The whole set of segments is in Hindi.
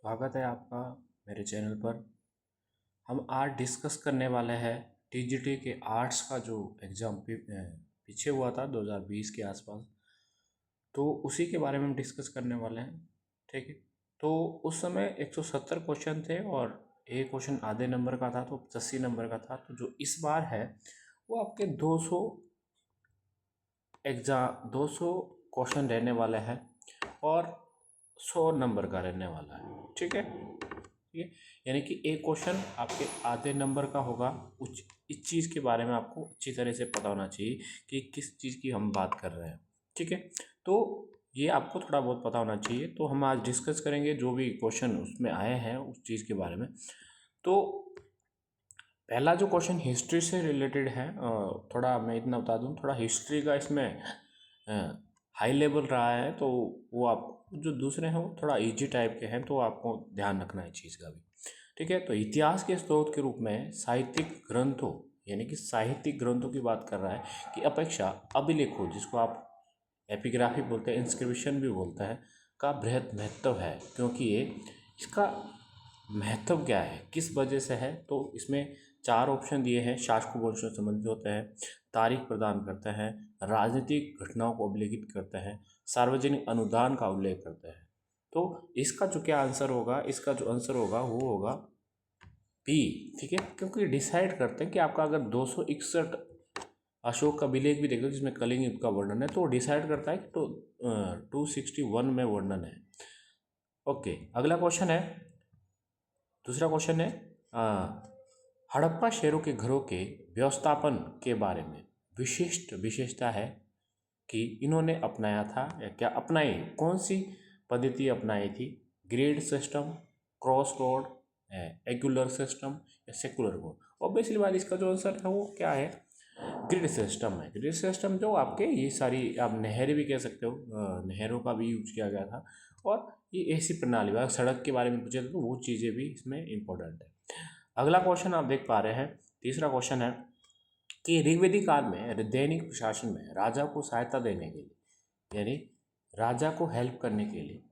स्वागत है आपका मेरे चैनल पर। हम आज डिस्कस करने वाले हैं टीजीटी के आर्ट्स का जो एग्ज़ाम पीछे हुआ था 2020 के आसपास, तो उसी के बारे में हम डिस्कस करने वाले हैं। ठीक है, तो उस समय 170 क्वेश्चन थे और एक क्वेश्चन आधे नंबर का था, तो 85 नंबर का था। तो जो इस बार है वो आपके 200 क्वेश्चन रहने वाले हैं और 100 नंबर का रहने वाला है। ठीक है, ठीक है, यानी कि एक क्वेश्चन आपके आधे नंबर का होगा। इस चीज़ के बारे में आपको अच्छी तरह से पता होना चाहिए कि किस चीज़ की हम बात कर रहे हैं। ठीक है, तो ये आपको थोड़ा बहुत पता होना चाहिए। तो हम आज डिस्कस करेंगे जो भी क्वेश्चन उसमें आए हैं उस चीज़ के बारे में। तो पहला जो क्वेश्चन हिस्ट्री से रिलेटेड है, थोड़ा मैं इतना बता दूं, थोड़ा हिस्ट्री का इसमें हाई लेवल रहा है, तो वो आप जो दूसरे हैं वो थोड़ा इजी टाइप के हैं, तो आपको ध्यान रखना है चीज़ का भी। ठीक है, तो इतिहास के स्रोत के रूप में साहित्यिक ग्रंथों, यानी कि साहित्यिक ग्रंथों की बात कर रहा है कि अपेक्षा अभिलेखों, जिसको आप एपिग्राफी बोलते हैं, इंस्क्रिप्शन भी बोलता है, का बृहद महत्व है। क्योंकि ये इसका महत्व क्या है, किस वजह से है, तो इसमें 4 ऑप्शन दिए हैं। शासकों वंश से संबंधित होते हैं, तारीख प्रदान करते हैं, राजनीतिक घटनाओं को अभिलेखित करते हैं, सार्वजनिक अनुदान का उल्लेख करते हैं। तो इसका जो क्या आंसर होगा, इसका जो आंसर होगा वो होगा बी। ठीक है, क्योंकि डिसाइड करते हैं कि आपका अगर 261 अशोक का अभिलेख भी देखो जिसमें कलिंग युग का वर्णन है, तो डिसाइड करता है कि तो 261 में वर्णन है। ओके, अगला क्वेश्चन है, दूसरा क्वेश्चन है, हड़प्पा शेरों के घरों के व्यवस्थापन के बारे में विशिष्ट विशेषता है कि इन्होंने अपनाया था या क्या अपनाई, कौन सी पद्धति अपनाई थी? ग्रिड सिस्टम, क्रॉस रोड, एगुलर सिस्टम या सेकुलर कोड? ऑब्वियसली बात, इसका जो आंसर है वो क्या है? ग्रिड सिस्टम है। ग्रिड सिस्टम जो आपके ये सारी, आप नहरें भी कह सकते हो, नहरों का भी यूज किया गया था। और ये ऐसी प्रणाली, अगर सड़क के बारे में पूछे तो वो चीज़ें भी इसमें इंपॉर्टेंट है। अगला क्वेश्चन आप देख पा रहे हैं, तीसरा क्वेश्चन है कि ऋग्वेदिक काल में दैनिक प्रशासन में राजा को सहायता देने के लिए, यानी राजा को हेल्प करने के लिए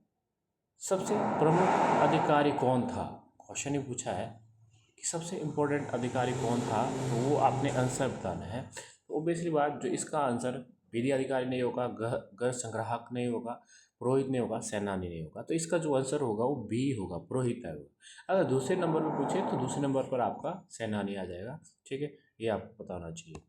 सबसे प्रमुख अधिकारी कौन था? क्वेश्चन ही पूछा है कि सबसे इम्पोर्टेंट अधिकारी कौन था, तो वो आपने आंसर बताना है। तो ऑब्वियसली बात, जो इसका आंसर विधि अधिकारी नहीं होगा, घर संग्राहक नहीं होगा, पुरोहित नहीं होगा, सेनानी नहीं होगा। तो इसका जो आंसर होगा वो बी होगा, पुरोहित है वो। अगर दूसरे नंबर पर पूछे तो दूसरे नंबर पर आपका सेनानी आ जाएगा। ठीक है, ये आपको पता होना चाहिए।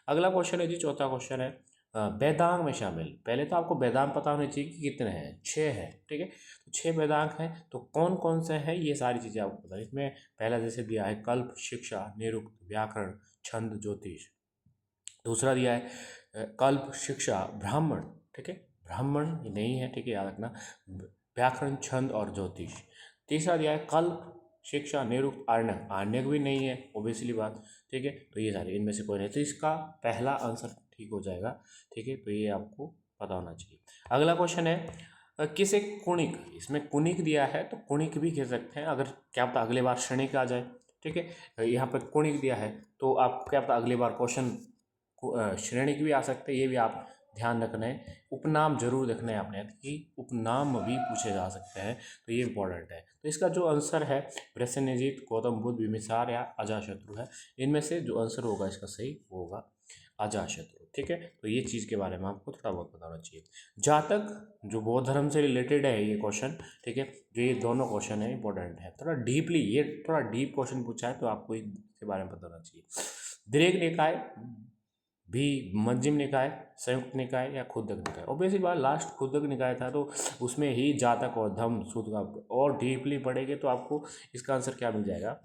अगला क्वेश्चन है जी, चौथा क्वेश्चन है, वेदांग में शामिल, पहले तो आपको वेदांग पता होने चाहिए कि कितने हैं, 6 है। ठीक है, तो 6 वेदांग हैं, तो कौन कौन से हैं ये सारी चीज़ें आपको पता है। इसमें पहला जैसे दिया है कल्प, शिक्षा, निरुक्त, व्याकरण, छंद, ज्योतिष। दूसरा दिया है कल्प, शिक्षा, ब्राह्मण। ठीक है, ब्राह्मण ये नहीं है, ठीक है, याद रखना, व्याकरण, छंद और ज्योतिष। तीसरा दिया है कल्प, शिक्षा, निरुक्त, आर्णक। आर्णक भी नहीं है, ओबियसली बात। ठीक है, तो ये सारे इनमें से कोई नहीं, तो इसका पहला आंसर ठीक हो जाएगा। ठीक है, तो ये आपको पता होना चाहिए। अगला क्वेश्चन है, किसे कुणिक, इसमें कुणिक दिया है तो कुणिक भी कह सकते हैं, अगर क्या पता अगले बार क्षणिक आ जाए। ठीक है, यहाँ पर कुणिक दिया है तो आप क्या पता अगली बार क्वेश्चन श्रेणी की भी आ सकते हैं, ये भी आप ध्यान रखना है। उपनाम जरूर देखना है आपने कि उपनाम भी पूछे जा सकते हैं, तो ये इंपॉर्टेंट है। तो इसका जो आंसर है प्रसेनजीत, गौतम बुद्ध, बिम्बिसार या अजातशत्रु है। इनमें से जो आंसर होगा इसका सही वो होगा अजातशत्रु। ठीक है, तो ये चीज़ के बारे में आपको थोड़ा बहुत पता होना चाहिए। जातक जो बौद्ध धर्म से रिलेटेड है ये क्वेश्चन। ठीक है, जो ये दोनों क्वेश्चन है इंपॉर्टेंट है, थोड़ा डीपली, ये थोड़ा डीप क्वेश्चन पूछा है, तो आपको इसके बारे में पता होना चाहिए। दीर्घ निकाय भी, मध्यम निकाय, संयुक्त निकाय या खुदक निकाय? ऑब्वियसली बात, लास्ट खुदक निकाय था, तो उसमें ही जातक और धम्म सूत्र का, और डीपली पढ़ेंगे तो आपको इसका आंसर क्या मिल जाएगा?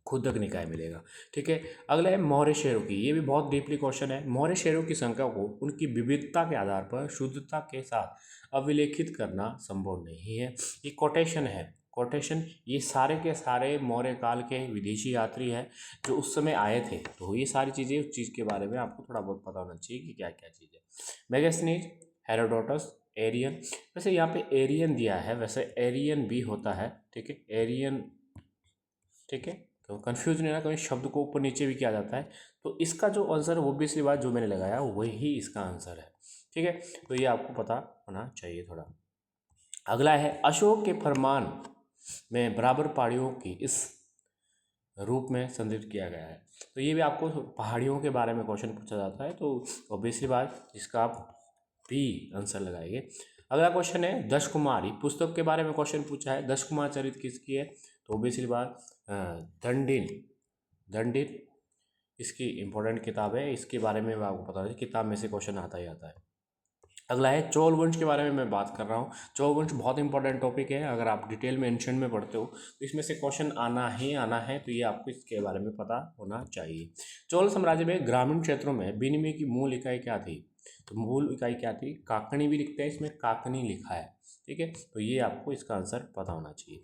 खुदक निकाय मिलेगा। ठीक है, अगला है मौर्य शेरों की, ये भी बहुत डीपली क्वेश्चन है। मौर्य शेरों की संख्या को उनकी विविधता के आधार पर शुद्धता के साथ अभिलेखित करना संभव नहीं है। ये कोटेशन है, कोटेशन, ये सारे के सारे मौर्य काल के विदेशी यात्री हैं जो उस समय आए थे, तो ये सारी चीज़ें, उस चीज़ के बारे में आपको थोड़ा बहुत पता होना चाहिए कि क्या क्या चीज़ है। मेगास्थनीज, हेरोडोटस, एरियन, वैसे यहाँ पे एरियन दिया है, वैसे एरियन भी होता है। ठीक है, एरियन। ठीक है, तो कंफ्यूज नहीं ना, कभी शब्द को ऊपर नीचे भी किया जाता है, तो इसका जो आंसर है वो भी, इसलिए बात जो मैंने लगाया वही इसका आंसर है। ठीक है, तो ये आपको पता होना चाहिए थोड़ा। अगला है, अशोक के फरमान में बराबर पहाड़ियों की इस रूप में संदर्भित किया गया है। तो ये भी आपको पहाड़ियों के बारे में क्वेश्चन पूछा जाता है, तो ऑब्वियसली बात इसका आप भी आंसर लगाएंगे। अगला क्वेश्चन है दश कुमारी पुस्तक के बारे में क्वेश्चन पूछा है। दश कुमार चरित्र किसकी है? तो ऑब्वियसली बात दंडिन इसकी इंपॉर्टेंट किताब है, इसके बारे में आपको पता है, किताब में से क्वेश्चन आता ही आता है। अगला है चोल वंश के बारे में मैं बात कर रहा हूँ। चोल वंश बहुत इंपॉर्टेंट टॉपिक है, अगर आप डिटेल में एंशिएंट में पढ़ते हो तो इसमें से क्वेश्चन आना ही आना है, तो ये आपको इसके बारे में पता होना चाहिए। चोल साम्राज्य में ग्रामीण क्षेत्रों में विनिमय की मूल इकाई क्या थी? तो मूल इकाई क्या थी? काकनी भी लिखते हैं, इसमें काकनी लिखा है, ठीक है, तो ये आपको इसका आंसर पता होना चाहिए।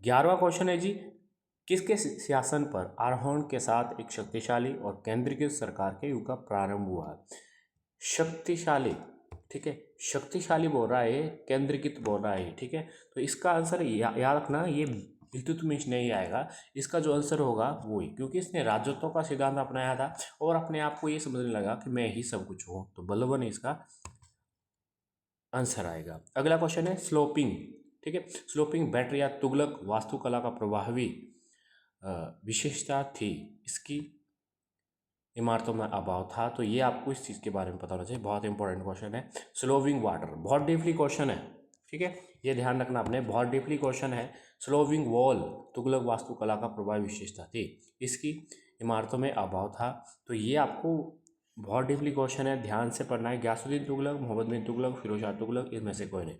11वां क्वेश्चन है जी, किसके शासन पर आरोहण के साथ एक शक्तिशाली और केंद्रीकृत सरकार के युग का प्रारंभ हुआ? शक्तिशाली, ठीक है, शक्तिशाली बोल रहा है, केंद्रीकृत बोल रहा है, ठीक है, तो इसका आंसर याद रखना, ये इल्तुतमिश नहीं आएगा, इसका जो आंसर होगा वो ही, क्योंकि इसने राजत्व का सिद्धांत अपनाया था और अपने आप को ये समझने लगा कि मैं ही सब कुछ हूँ, तो बलबन इसका आंसर आएगा। अगला क्वेश्चन है स्लोपिंग, ठीक है, स्लोपिंग बैटरी या तुगलक वास्तुकला का प्रभावी विशेषता थी, इसकी इमारतों में अभाव था, तो ये आपको इस चीज़ के बारे में पता होना चाहिए, बहुत इंपॉर्टेंट क्वेश्चन है। स्लोविंग वाटर बहुत डीपली क्वेश्चन है, ठीक है, ये ध्यान रखना आपने, बहुत डीपली क्वेश्चन है। स्लोविंग वॉल तुगलक वास्तुकला का प्रभावी विशेषता थी, इसकी इमारतों में अभाव था, तो ये आपको बहुत डीपली क्वेश्चन है, ध्यान से पढ़ना है। गयासुद्दीन तुगलक, मोहम्मद बिन तुगलक, फिरोज शाह तुगलक, इसमें से कोई नहीं।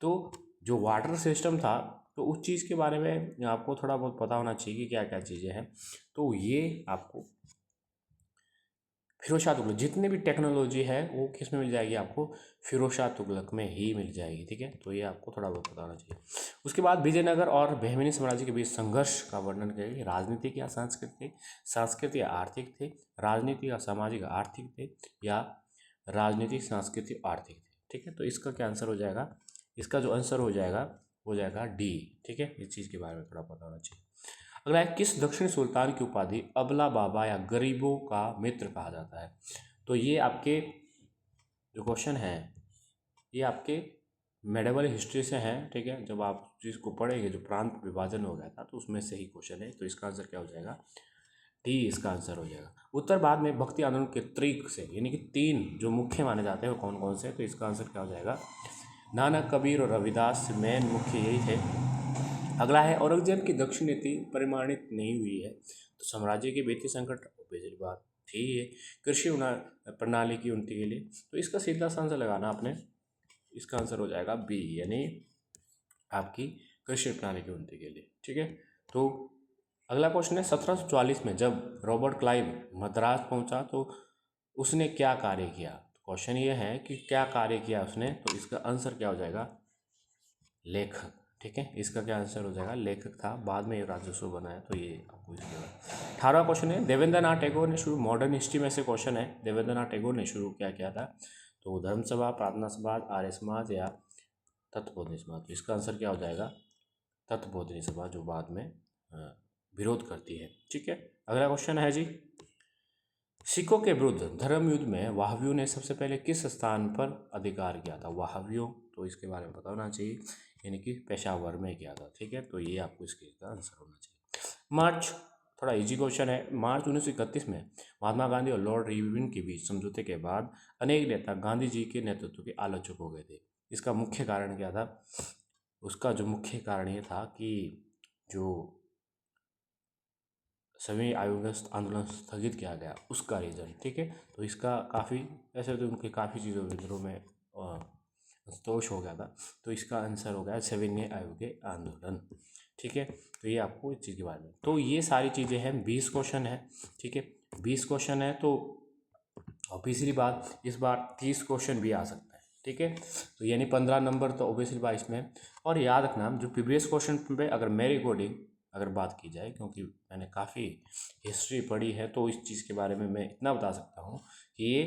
तो जो वाटर सिस्टम था, तो उस चीज़ के बारे में आपको थोड़ा बहुत पता होना चाहिए कि क्या क्या चीज़ें हैं, तो ये आपको फिरोज शाह तुगलक, जितनी भी टेक्नोलॉजी है वो किस में मिल जाएगी? आपको फिरोज शाह तुगलक में ही मिल जाएगी, ठीक है, तो ये आपको थोड़ा बहुत पता होना चाहिए। उसके बाद विजयनगर और बहमनी साम्राज्य के बीच संघर्ष का वर्णन करेंगे। राजनीतिक या सांस्कृतिक, सांस्कृतिक या आर्थिक थे, राजनीतिक या सामाजिक आर्थिक थे, या राजनीतिक सांस्कृतिक आर्थिक थे, ठीक है, तो इसका क्या आंसर हो जाएगा? इसका जो आंसर हो जाएगा डी, ठीक है, इस चीज़ के बारे में थोड़ा पता होना चाहिए। अगला है किस दक्षिणी सुल्तान की उपाधि अबला बाबा या गरीबों का मित्र कहा जाता है? तो ये आपके जो क्वेश्चन है ये आपके मेडिवल हिस्ट्री से हैं, ठीक है, जब आप चीज़ को पढ़ेंगे, जो प्रांत विभाजन हो गया था तो उसमें से ही क्वेश्चन है, तो इसका आंसर क्या हो जाएगा? डी इसका आंसर हो जाएगा। उत्तर भारत में भक्ति आंदोलन के तरीक से, यानी कि 3 जो मुख्य माने जाते हैं वो कौन कौन से, तो इसका आंसर क्या हो जाएगा? नानक, कबीर और रविदास मेन मुख्य यही थे। अगला है औरंगजेब की दक्षिण नीति परिमाणित नहीं हुई है, तो साम्राज्य के वित्तीय संकट बेसिक बात थी ये, कृषि प्रणाली की उन्नति के लिए, तो इसका सीधा सा आंसर लगाना आपने, इसका आंसर हो जाएगा बी, यानी आपकी कृषि प्रणाली की उन्नति के लिए, ठीक है। तो अगला क्वेश्चन है 1744 में जब रॉबर्ट क्लाइव मद्रास पहुंचा तो उसने क्या कार्य किया? क्वेश्चन ये है कि क्या कार्य किया उसने, तो इसका आंसर क्या हो जाएगा? लेखक, ठीक है, इसका क्या आंसर हो जाएगा? लेखक था, बाद में ये राजस्व बनाया, तो ये आपको इसके बाद 18वां क्वेश्चन है देवेंद्र नाथ टैगोर ने शुरू, मॉडर्न हिस्ट्री में से क्वेश्चन है, देवेंद्र नाथ टैगोर ने शुरू क्या किया था? तो धर्म सभा, प्रार्थना सभा, आर्य समाज या तत्वबोधिनी समाज, तो इसका आंसर क्या हो जाएगा? तत्वबोधिनी सभा, जो बाद में विरोध करती है, ठीक है। अगला क्वेश्चन है जी, सिखों के विरुद्ध धर्म युद्ध में वाहवियों ने सबसे पहले किस स्थान पर अधिकार किया था? वाहवियों, तो इसके बारे में पता होना चाहिए, यानी कि पेशावर में किया था, ठीक है, तो ये आपको इसके का आंसर होना चाहिए। मार्च, थोड़ा इजी क्वेश्चन है, मार्च 1931 में महात्मा गांधी और लॉर्ड इरविन के बीच समझौते के बाद अनेक नेता गांधी जी के नेतृत्व के आलोचक हो गए थे, इसका मुख्य कारण क्या था? उसका जो मुख्य कारण ये था कि जो सभी आयोग आंदोलन स्थगित किया गया, उसका रीज़न, ठीक है, तो इसका काफ़ी ऐसे तो उनके काफ़ी चीज़ों विद्रोह में संतोष हो गया था, तो इसका आंसर हो गया सविनय आयोग के आंदोलन, ठीक है, तो ये आपको इस चीज़ के बारे में, तो ये सारी चीज़ें हैं, 20 क्वेश्चन है, ठीक है, 20 क्वेश्चन है, तो ऑब्वियसली बात इस बार 30 क्वेश्चन भी आ सकता है, ठीक है, तो यानी 15 नंबर तो ऑब्वियसली बात इसमें। और याद रखना जो प्रीवियस क्वेश्चन पे अगर मेरे अकॉर्डिंग अगर बात की जाए, क्योंकि मैंने काफ़ी हिस्ट्री पढ़ी है, तो इस चीज़ के बारे में मैं इतना बता सकता हूँ कि ये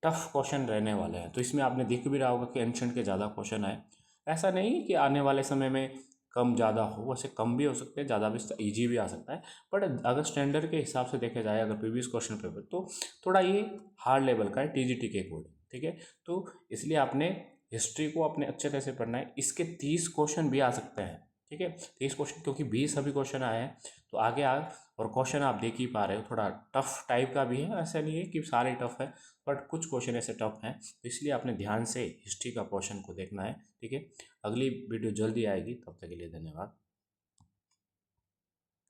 टफ क्वेश्चन रहने वाले हैं, तो इसमें आपने देख भी रहा होगा कि एंशिएंट के ज़्यादा क्वेश्चन आए, ऐसा नहीं कि आने वाले समय में कम ज़्यादा हो, वैसे कम भी हो सकते हैं, ज़्यादा भी ईजी भी आ सकता है, बट अगर स्टैंडर्ड के हिसाब से देखा जाए, अगर प्रीवियस क्वेश्चन पेपर, तो थोड़ा ये हार्ड लेवल का है टीजीटी के अकॉर्डिंग, ठीक है, तो इसलिए आपने हिस्ट्री को अपने अच्छे तरह से पढ़ना है, इसके 30 क्वेश्चन भी आ सकते हैं, ठीक है। तो इस क्वेश्चन क्योंकि 20 अभी क्वेश्चन आए हैं तो आगे और क्वेश्चन आप देख ही पा रहे हो थोड़ा टफ टाइप का भी है, ऐसा नहीं है कि सारे टफ है, बट कुछ क्वेश्चन ऐसे टफ हैं, तो इसलिए आपने ध्यान से हिस्ट्री का क्वेश्चन को देखना है। ठीक है, अगली वीडियो जल्दी आएगी, तब तक के लिए धन्यवाद।